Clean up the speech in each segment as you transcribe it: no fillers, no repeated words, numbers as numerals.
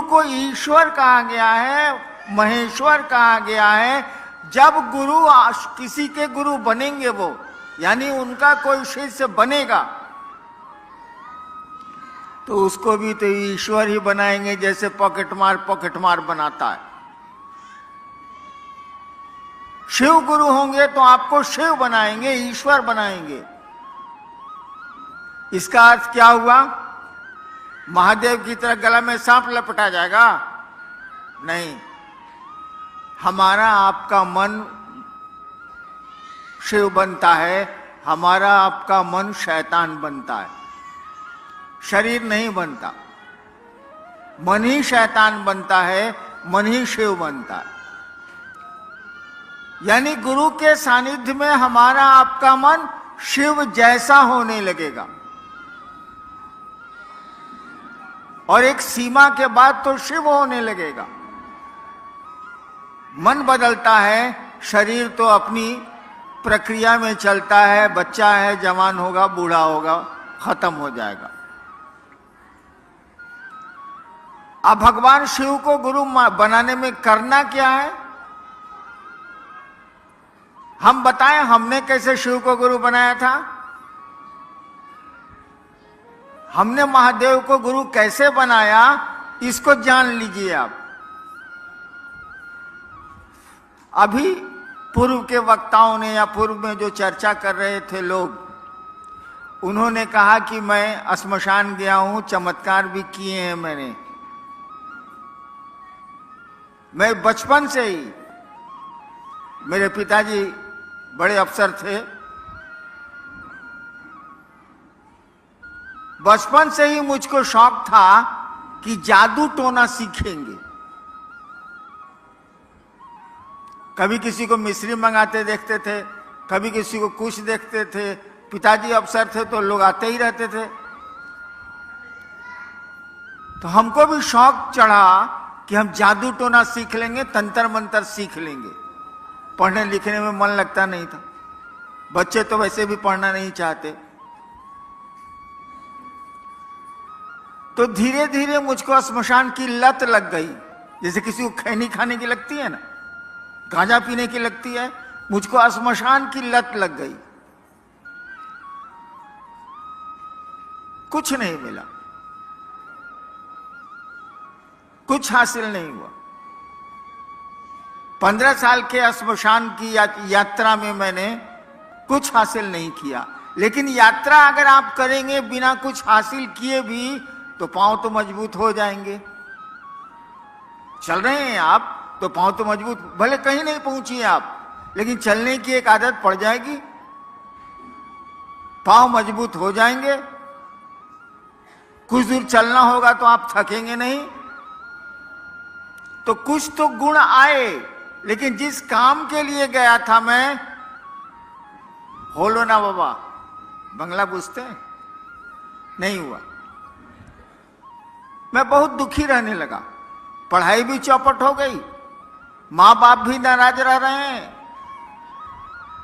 को ईश्वर कहा गया है, महेश्वर कहा गया है। जब गुरु किसी के गुरु बनेंगे वो, यानी उनका कोई शिष्य बनेगा, तो उसको भी तो ईश्वर ही बनाएंगे, जैसे पॉकेट मार बनाता है। शिव गुरु होंगे तो आपको शिव बनाएंगे, ईश्वर बनाएंगे। इसका अर्थ क्या हुआ? महादेव की तरह गला में सांप लपटा जाएगा? नहीं, हमारा आपका मन शिव बनता है, हमारा आपका मन शैतान बनता है, शरीर नहीं बनता। मन ही शैतान बनता है, मन ही शिव बनता है। यानी गुरु के सानिध्य में हमारा आपका मन शिव जैसा होने लगेगा, और एक सीमा के बाद तो शिव होने लगेगा। मन बदलता है, शरीर तो अपनी प्रक्रिया में चलता है, बच्चा है, जवान होगा, बूढ़ा होगा, खत्म हो जाएगा। अब भगवान शिव को गुरु बनाने में करना क्या है? हम बताएं हमने कैसे शिव को गुरु बनाया था? हमने महादेव को गुरु कैसे बनाया, इसको जान लीजिए आप। अभी पूर्व के वक्ताओं ने या पूर्व में जो चर्चा कर रहे थे लोग, उन्होंने कहा कि मैं श्मशान गया हूं, चमत्कार भी किए हैं मैंने। मैं बचपन से ही, मेरे पिताजी बड़े अफसर थे, बचपन से ही मुझको शौक था कि जादू टोना सीखेंगे। कभी किसी को मिश्री मंगाते देखते थे, कभी किसी को कुछ देखते थे। पिताजी अफसर थे तो लोग आते ही रहते थे, तो हमको भी शौक चढ़ा कि हम जादू टोना सीख लेंगे, तंत्र मंत्र सीख लेंगे। पढ़ने लिखने में मन लगता नहीं था, बच्चे तो वैसे भी पढ़ना नहीं चाहते। तो धीरे धीरे मुझको श्मशान की लत लग गई, जैसे किसी को खैनी खाने की लगती है ना, गांजा पीने की लगती है, मुझको श्मशान की लत लग गई। कुछ नहीं मिला, कुछ हासिल नहीं हुआ। 15 साल के श्मशान की यात्रा में मैंने कुछ हासिल नहीं किया। लेकिन यात्रा अगर आप करेंगे बिना कुछ हासिल किए भी, तो पांव तो मजबूत हो जाएंगे। चल रहे हैं आप तो पांव तो मजबूत, भले कहीं नहीं पहुंचिए आप, लेकिन चलने की एक आदत पड़ जाएगी, पांव मजबूत हो जाएंगे। कुछ दूर चलना होगा तो आप थकेंगे नहीं। तो कुछ तो गुण आए, लेकिन जिस काम के लिए गया था मैं, होलो ना बाबा, बंगला पूछते हैं, नहीं हुआ। मैं बहुत दुखी रहने लगा, पढ़ाई भी चौपट हो गई, माँ बाप भी नाराज रह रहे हैं,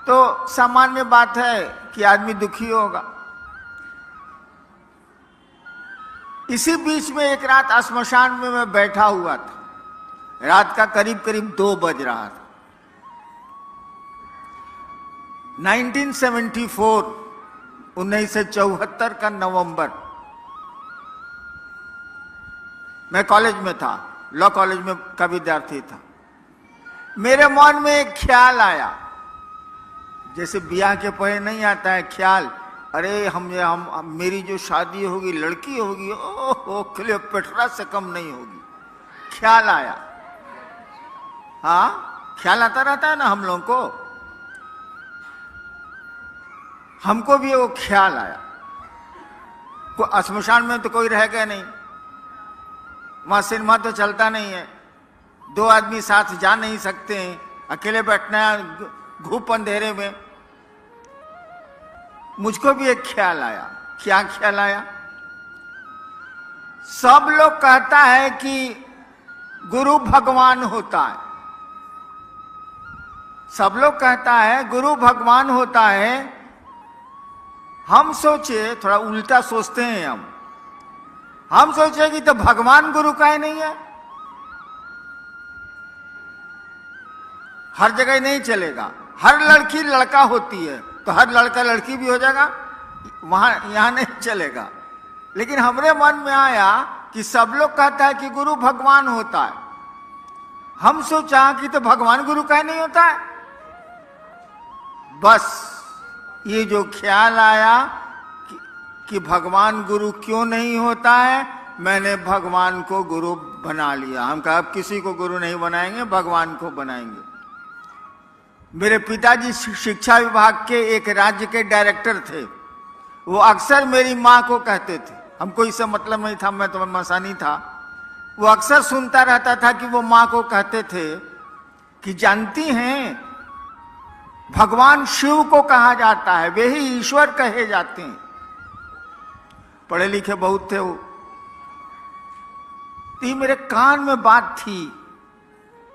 तो सामान्य बात है कि आदमी दुखी होगा। इसी बीच में एक रात श्मशान में मैं बैठा हुआ था, रात का करीब करीब 2 बज रहा था। 1974 का नवंबर, मैं कॉलेज में था, लॉ कॉलेज में का विद्यार्थी था। मेरे मन में एक ख्याल आया, जैसे ब्याह के पहले नहीं आता है ख्याल, अरे हम मेरी जो शादी होगी लड़की होगी, ओहो क्लियोपेट्रा से कम नहीं होगी। ख्याल आया, हाँ ख्याल आता रहता है ना हम लोगों को। हमको भी वो ख्याल आया। श्मशान में तो कोई रहेगा नहीं, वहां सिनेमा तो चलता नहीं है, 2 आदमी साथ जा नहीं सकते हैं, अकेले बैठना है घूप अंधेरे में। मुझको भी एक ख्याल आया। क्या ख्याल आया? सब लोग कहता है कि गुरु भगवान होता है, सब लोग कहता है गुरु भगवान होता है। हम सोचे, थोड़ा उल्टा सोचते हैं हम सोचे कि तो भगवान गुरु काहे नहीं है, हर जगह नहीं चलेगा। हर लड़की लड़का होती है तो हर लड़का लड़की भी हो जाएगा, वहां यहां नहीं चलेगा। लेकिन हमारे मन में आया कि सब लोग कहता है कि गुरु भगवान होता है। हम सोचा कि तो भगवान गुरु का नहीं होता है। बस ये जो ख्याल आया कि भगवान गुरु क्यों नहीं होता है, मैंने भगवान को गुरु बना लिया। हम कहा अब किसी को गुरु नहीं बनाएंगे, भगवान को बनाएंगे। मेरे पिताजी शिक्षा विभाग के एक राज्य के डायरेक्टर थे। वो अक्सर मेरी माँ को कहते थे, हमको इससे मतलब नहीं था, मैं तो मसानी था। वो अक्सर सुनता रहता था कि वो माँ को कहते थे कि जानती हैं भगवान शिव को कहा जाता है, वे ही ईश्वर कहे जाते हैं। पढ़े लिखे बहुत थे वो। तो मेरे कान में बात थी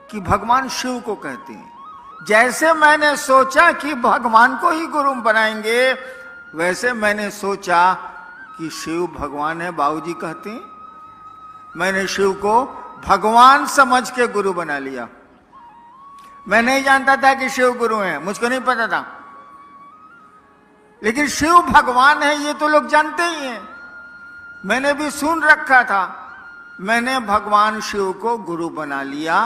कि भगवान शिव को कहते हैं। जैसे मैंने सोचा कि भगवान को ही गुरु बनाएंगे, वैसे मैंने सोचा कि शिव भगवान है, बाबूजी कहते हैं। मैंने शिव को भगवान समझ के गुरु बना लिया। मैं नहीं जानता था कि शिव गुरु हैं, मुझको नहीं पता था। लेकिन शिव भगवान है ये तो लोग जानते ही हैं, मैंने भी सुन रखा था। मैंने भगवान शिव को गुरु बना लिया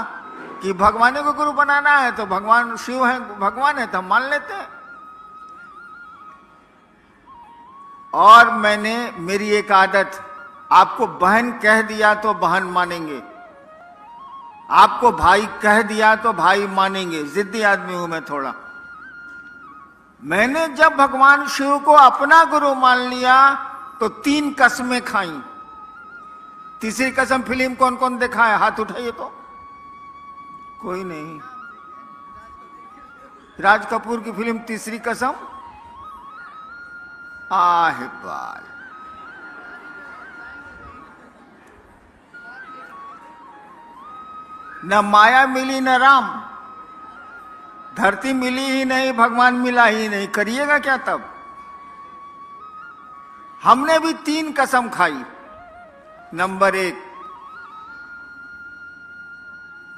कि भगवान को गुरु बनाना है तो भगवान शिव है, भगवान है तो हम मान लेते हैं। और मैंने, मेरी एक आदत, आपको बहन कह दिया तो बहन मानेंगे, आपको भाई कह दिया तो भाई मानेंगे। जिद्दी आदमी हूं मैं थोड़ा। मैंने जब भगवान शिव को अपना गुरु मान लिया तो 3 कसमें खाई। तीसरी कसम फिल्म कौन कौन देखा है, हाथ उठाइए तो। कोई नहीं। राज कपूर की फिल्म तीसरी कसम। आहे बाल, न माया मिली न राम, धरती मिली ही नहीं, भगवान मिला ही नहीं, करिएगा क्या तब। हमने भी 3 कसम खाई। नंबर 1,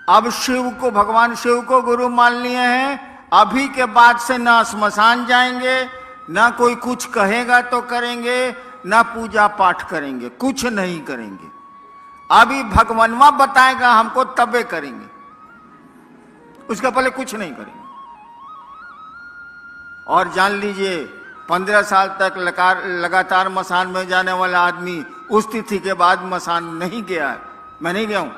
अब शिव को, भगवान शिव को गुरु मान लिए हैं, अभी के बाद से ना स्मशान जाएंगे, ना कोई कुछ कहेगा तो करेंगे, ना पूजा पाठ करेंगे, कुछ नहीं करेंगे। अभी भगवानवा बताएगा हमको तबे करेंगे, उसके पहले कुछ नहीं करेंगे। और जान लीजिए 15 साल तक लगातार मसान में जाने वाला आदमी उस तिथि के बाद मसान नहीं गया है। मैं नहीं गया हूं,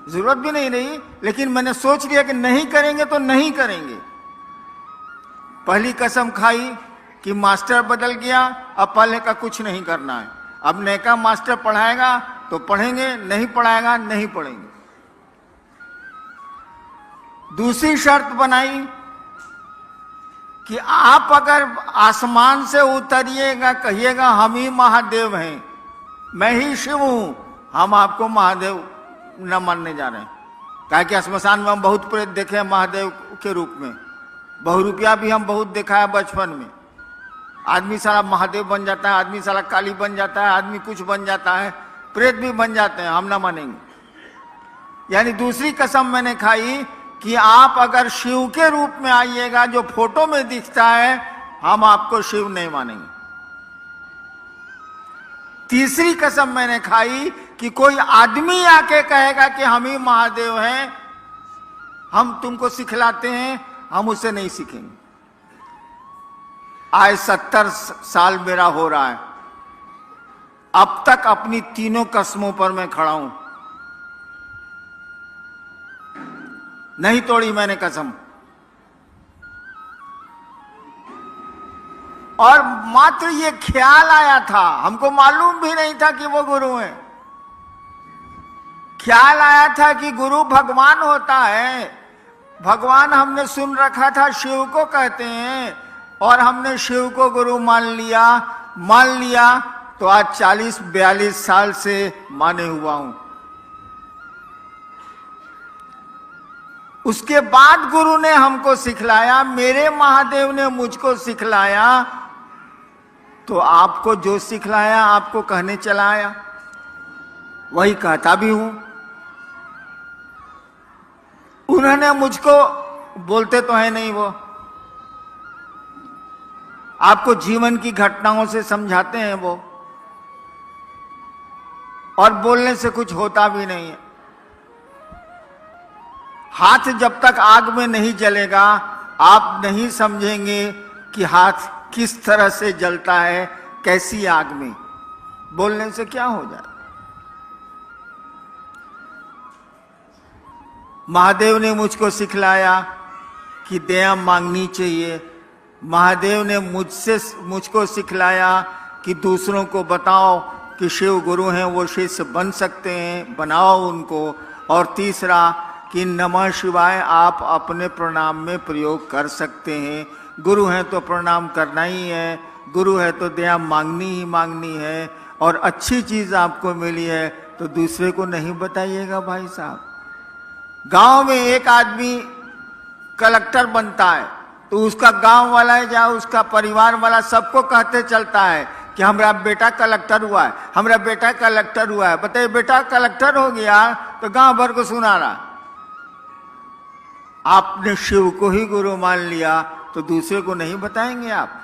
जरूरत भी नहीं रही, लेकिन मैंने सोच लिया कि नहीं करेंगे तो नहीं करेंगे। पहली कसम खाई कि मास्टर बदल गया, अब पहले का कुछ नहीं करना है। अब नए का मास्टर पढ़ाएगा तो पढ़ेंगे, नहीं पढ़ाएगा नहीं पढ़ेंगे। दूसरी शर्त बनाई कि आप अगर आसमान से उतरिएगा, कहिएगा हम ही महादेव हैं, मैं ही शिव हूं, हम आपको महादेव न मानने जा रहे हैं। कहा कि स्मशान में हम बहुत प्रेत देखे हैं महादेव के रूप में, बहुरूपिया भी हम बहुत देखा है बचपन में। आदमी सारा महादेव बन जाता है, आदमी सारा काली बन जाता है, आदमी कुछ बन जाता है, प्रेत भी बन जाते हैं, हम ना मानेंगे। यानी दूसरी कसम मैंने खाई कि आप अगर शिव के रूप में आइएगा, जो फोटो में दिखता है, हम आपको शिव नहीं मानेंगे। तीसरी कसम मैंने खाई कि कोई आदमी आके कहेगा कि हम ही महादेव हैं, हम तुमको सिखलाते हैं, हम उससे नहीं सीखेंगे। आज 70 साल मेरा हो रहा है, अब तक अपनी तीनों कसमों पर मैं खड़ा हूं, नहीं तोड़ी मैंने कसम। और मात्र ये ख्याल आया था, हमको मालूम भी नहीं था कि वो गुरु हैं। ख्याल आया था कि गुरु भगवान होता है। भगवान हमने सुन रखा था शिव को कहते हैं, और हमने शिव को गुरु मान लिया तो आज 40-42 साल से माने हुआ हूं। उसके बाद गुरु ने हमको सिखलाया, मेरे महादेव ने मुझको सिखलाया, तो आपको जो सिखलाया आपको कहने चला आया, वही कहता भी हूं। उन्होंने मुझको, बोलते तो है नहीं वो, आपको जीवन की घटनाओं से समझाते हैं वो, और बोलने से कुछ होता भी नहीं है। हाथ जब तक आग में नहीं जलेगा, आप नहीं समझेंगे कि हाथ किस तरह से जलता है, कैसी आग में। बोलने से क्या हो जाए। महादेव ने मुझको सिखलाया कि दया मांगनी चाहिए। महादेव ने मुझको सिखलाया कि दूसरों को बताओ कि शिव गुरु हैं, वो शिष्य बन सकते हैं, बनाओ उनको। और तीसरा कि नमः शिवाय आप अपने प्रणाम में प्रयोग कर सकते हैं। गुरु हैं तो प्रणाम करना ही है, गुरु है तो दया मांगनी ही मांगनी है। और अच्छी चीज आपको मिली है तो दूसरे को नहीं बताइएगा भाई साहब। गांव में एक आदमी कलेक्टर बनता है तो उसका गांव वाला है या उसका परिवार वाला सबको कहते चलता है कि हमारा बेटा कलेक्टर हुआ है, हमारा बेटा कलेक्टर हुआ है। बताइए, बेटा कलेक्टर हो गया तो गांव भर को सुना रहा। आपने शिव को ही गुरु मान लिया तो दूसरे को नहीं बताएंगे आप।